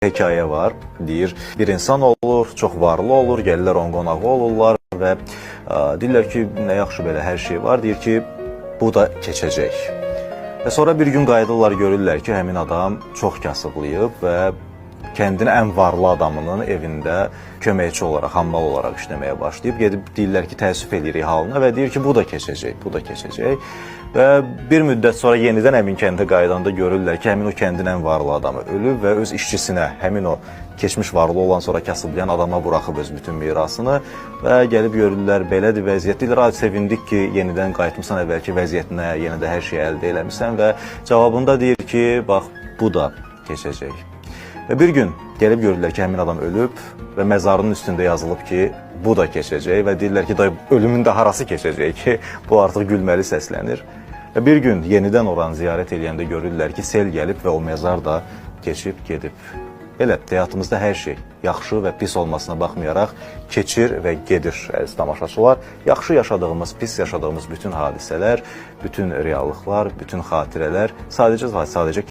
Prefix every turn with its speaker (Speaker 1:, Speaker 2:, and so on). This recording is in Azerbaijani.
Speaker 1: hekayə var. Deyir, bir insan olur, çox varlı olur, gəlirlər onun qonağı olurlar və deyirlər ki, nə yaxşı belə hər şey var. Deyir ki, bu da keçəcək. Və sonra bir gün qayıdırlar, görürlər ki, həmin adam çox kasıblayıb və kəndin ən varlı adamının evində köməkçi olaraq, hammal olaraq işləməyə başlayıb. Gedib deyirlər ki, təəssüf edirik halına və deyir ki, bu da keçəcək, bu da keçəcək. Və bir müddət sonra yenidən həmin kəndə qayıdanda görürlər ki, həmin o kəndin ən varlı adamı ölüb və öz işçisinə, həmin o keçmiş varlı olan sonra kasıblayan adama buraxıb öz bütün mirasını və gəlib görürlər, belədir vəziyyət. Deyirlər, sevindik ki, yenidən qayıtmışsan əvvəlki vəziyyətinə, yenə də hər şeyi əldə eləmişsən və cavabında deyir ki, bax, bu da keçəcək. Və bir gün gəlib görürlər ki, həmin adam ölüb və məzarının üstündə yazılıb ki, bu da keçəcək və deyirlər ki, ölümün də harası keçəcək ki, bu artıq gülməli səslənir. Və bir gün yenidən oranı ziyarət edəndə görürlər ki, sel gəlib və o məzar da keçib gedib. Belə, həyatımızda hər şey yaxşı və pis olmasına baxmayaraq keçir və gedir, əziz tamaşaçılar. Yaxşı yaşadığımız, pis yaşadığımız bütün hadisələr, bütün reallıqlar, bütün xatirələr sadəcə